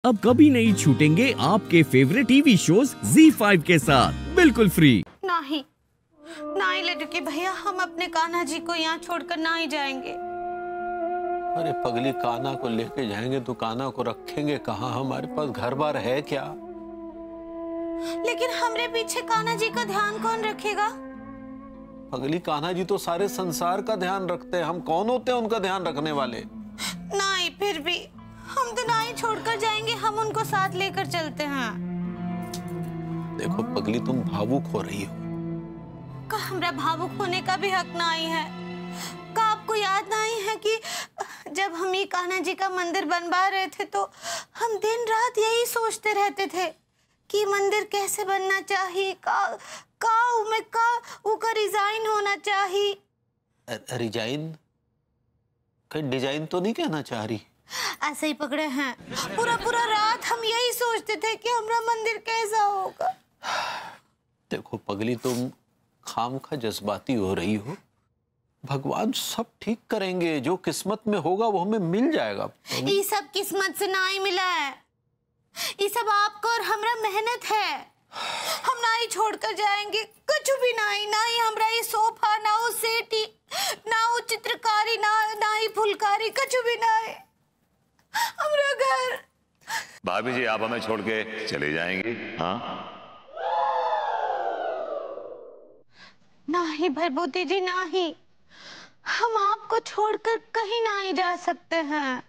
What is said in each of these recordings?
अब कभी नहीं छूटेंगे आपके फेवरेट टीवी शोज ZEE5 के साथ बिल्कुल फ्री। नहीं नहीं लड्डू के भैया, हम अपने कान्हा जी को यहाँ छोड़कर ना ही जाएंगे। अरे पगली, कान्हा को लेके जाएंगे तो कान्हा को रखेंगे कहाँ? हमारे पास घर बार है क्या? लेकिन हमरे पीछे कान्हा जी का ध्यान कौन रखेगा? पगली, कान्हा जी तो सारे संसार का ध्यान रखते हैं, हम कौन होते हैं उनका ध्यान रखने वाले? नहीं, फिर भी हम तो ना ही छोड़कर जाएंगे, हम उनको साथ लेकर चलते हैं। देखो पगली, तुम भावुक हो रही हो। का हमरा भावुक होने का भी हक नहीं है? का आपको याद नहीं है कि जब हम ये कान्हा जी का मंदिर बनवा रहे थे तो हम दिन रात यही सोचते रहते थे कि मंदिर कैसे बनना चाहिए, का डिजाइन होना चाहिए। डिजाइन? कहीं डिजाइन तो नहीं कहना चाह रही? ऐसे ही पकड़े हैं। पूरा रात हम यही सोचते थे कि हमारा मंदिर कैसा होगा। देखो पगली, तुम खामखा जज्बाती हो रही हो। भगवान सब ठीक करेंगे, जो किस्मत में होगा वो हमें मिल जाएगा। ये सब किस्मत से ना ही मिला है, ये सब आपका और हमरा मेहनत है। हम ना ही छोड़कर जाएंगे, कुछ भी नहीं। ना ही हमरा ये सोफा, ना वो सेटी, ना वो चित्रकारी, ना ही फुलकारी, कुछ भी नहीं। हमरा घर। भाभी जी, आप हमें छोड़ के चले जाएंगी? हाँ नहीं भरभूति जी, नहीं, हम आपको छोड़कर कहीं नहीं जा सकते हैं।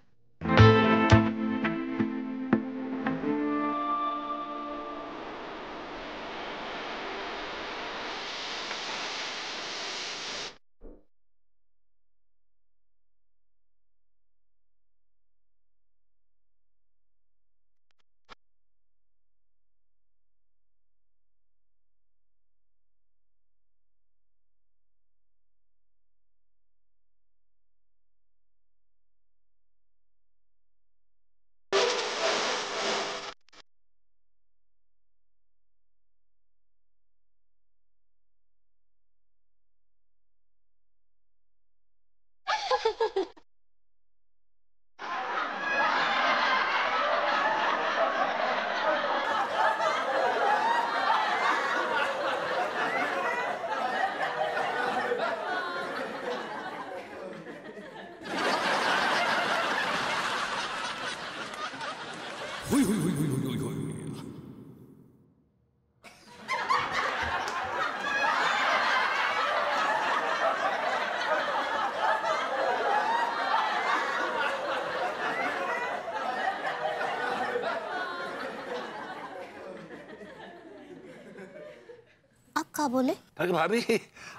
आप क्या बोले? अरे भाभी,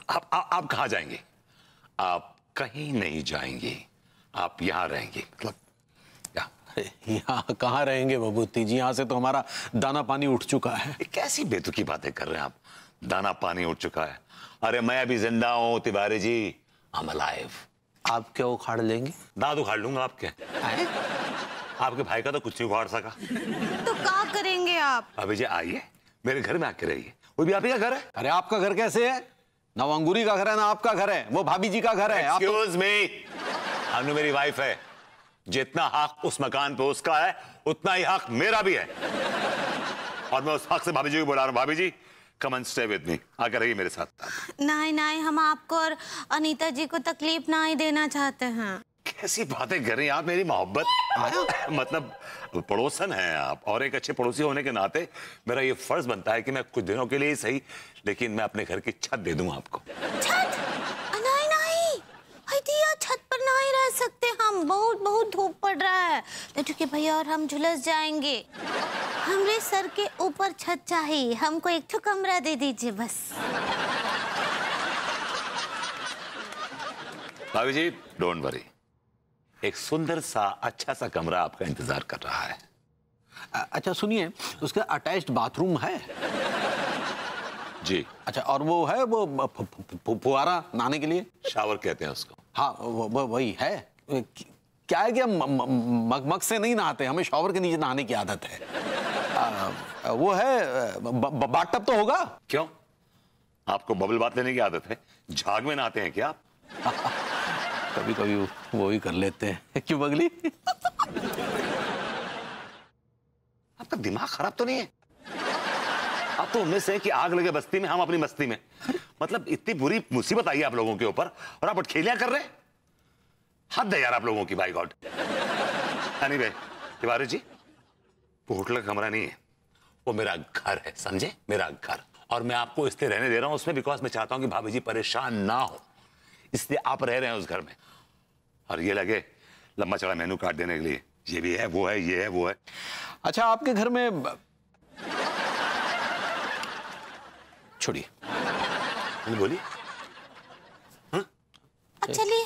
आप कहाँ जाएंगे? आप कहीं नहीं जाएंगे, आप यहाँ रहेंगे। मतलब यहाँ कहाँ रहेंगे बबूती जी? यहाँ से तो हमारा दाना पानी उठ चुका है। कैसी बेतुकी बातें कर रहे हैं आप? दाना पानी उठ चुका है? अरे मैं अभी जिंदा हूँ Tiwari ji, I am alive. आप क्या उखाड़ लेंगे? दांत उखाड़ लूंगा आपके। आपके भाई का तो कुछ नहीं उखाड़ सका। तो क्या करेंगे आप? अभी जी आइए, मेरे घर में आके रहिए। वो भी आप ही का घर है। अरे आपका घर कैसे है? ना वो अंगूरी का घर है, ना आपका घर है, वो भाभी जी का घर है। एक्सक्यूज मी, अनु मेरी वाइफ है। जितना हक उस मकान पे उसका है, उतना ही हक मेरा भी है। और मैं उस हक से भाभी जी को बुला रहा हूँ। भाभी जी, come and stay with me, आकर रहिए मेरे साथ। नहीं, हम आपको और अनीता जी को तकलीफ ना ही देना चाहते हैं। कैसी बातें कर रही हैं आप? मेरी मोहब्बत मतलब पड़ोसन हैं आप, और एक अच्छे पड़ोसी होने के नाते मेरा ये फर्ज बनता है कि मैं कुछ दिनों के लिए ही सही, लेकिन मैं अपने घर की छत दे दूं आपको। छत? नहीं, दिया छत पर नहीं रह सकते हम, बहुत धूप पड़ रहा है लड्डू के भैया, और हम झुलस जाएंगे। हमरे सर के ऊपर छत चाहिए, हमको एक ठो कमरा दे दीजिए बस। भाभी जी, डोंट वरी, एक सुंदर सा अच्छा सा कमरा आपका इंतजार कर रहा है। अच्छा सुनिए, उसका अटैच्ड बाथरूम है? जी। अच्छा, और वो है वो फुहारा नहाने के लिए? शावर कहते हैं उसको। हाँ, वही है। क्या है कि हम मग से नहीं नहाते, हमें शॉवर के नीचे नहाने की आदत है। वो है, बाथटब तो होगा? क्यों, आपको बबल बात लेने की आदत है? झाग में नहाते हैं क्या आप? कभी कभी वो ही कर लेते हैं। क्यों बगली? दिमाग खराब तो नहीं है? अब तो उनमें से कि आग लगे बस्ती में, हम अपनी मस्ती में। मतलब इतनी बुरी मुसीबत आई है आप लोगों के ऊपर और आप अटखेलियां कर रहे हैं। हद है यार आप लोगों की, bye God. Anyway Tiwari ji, वो होटल का कमरा नहीं है, वो मेरा घर है, समझे? मेरा घर। और मैं आपको इसलिए रहने दे रहा हूं उसमें बिकॉज मैं चाहता हूं कि भाभी जी परेशान ना हो, इसलिए आप रह रहे हैं उस घर में। और ये लगे लंबा चौड़ा मेनू कार्ड देने के लिए, ये भी है, वो है, ये है, वो है। अच्छा, आपके घर में छोड़िए, बोलिए। अब चलिए।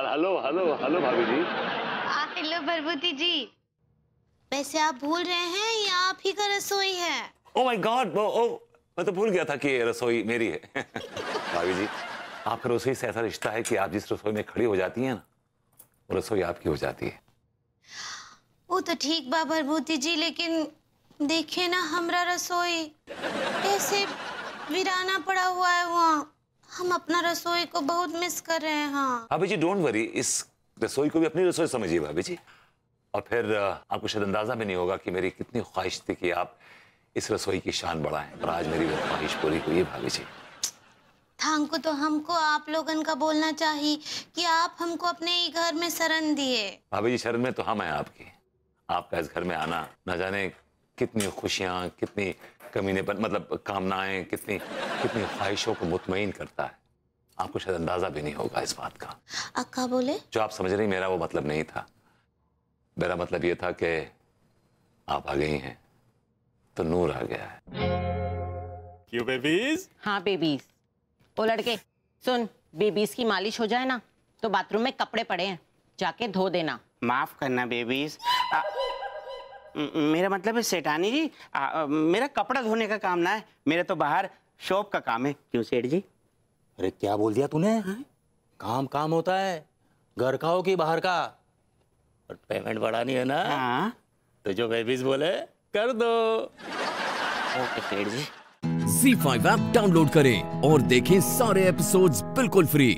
हेलो हेलो हेलो भाभी जी। हेलो भरभूति जी। वैसे आप भूल रहे हैं ये आप ही का रसोई है। ओह माय गॉड, मैं तो भूल गया था कि ये रसोई मेरी है। भाभी जी, आपका रसोई से ऐसा रिश्ता है कि आप जिस रसोई में खड़ी हो जाती हैं ना, वो रसोई आपकी हो जाती है। वो तो ठीक बा भरभूति जी, लेकिन देखिए ना हमरा रसोई कैसे वीराना पड़ा हुआ है वहाँ। हम अपना रसोई को बहुत मिस कर रहे हैं। हाँ भाभी जी डोंट वरी, इस रसोई को भी अपनी रसोई समझिए भाभी जी। और फिर आपको शायद अंदाजा भी नहीं होगा कि मेरी कितनी ख्वाहिश थी कि आप इस रसोई की शान बढ़ाएं, और आज मेरी वो ख्वाहिश पूरी हुई है भाभी जी। थांको तो हमको आप लोगन का बोलना चाहिए कि आप हमको अपने ही घर में शरण दिए। भाभी जी शरण में तो हम हैं आपकी। आपका इस घर में आना न जाने कितनी खुशियां, कितनी कमीनेपन, मतलब कामनाएं, कितनी कितनी ख्वाहिशों को मुतमईन करता है। आपको शायद अंदाजा भी नहीं होगा इस बात का। अक्का बोले जो आप समझ रही, मेरा वो मतलब नहीं था। मेरा मतलब ये था कि आप आ गई हैं तो नूर आ गया है। क्यों बेबीज? हाँ बेबीज। ओ लड़के सुन, बेबीज की मालिश हो जाए ना तो बाथरूम में कपड़े पड़े हैं, जाके धो देना। माफ करना बेबीज, मेरा मतलब है सेठानी जी, मेरा कपड़ा धोने का काम ना है, मेरा तो बाहर शॉप का काम है। क्यों सेठ जी? अरे क्या बोल दिया तूने? काम काम होता है, घर का हो कि बाहर का, और पेमेंट बढ़ानी है ना। हाँ तो जो बेबीज बोले कर दो। ओके सेठ जी। Z5 ऐप डाउनलोड करें और देखें सारे एपिसोड्स बिल्कुल फ्री।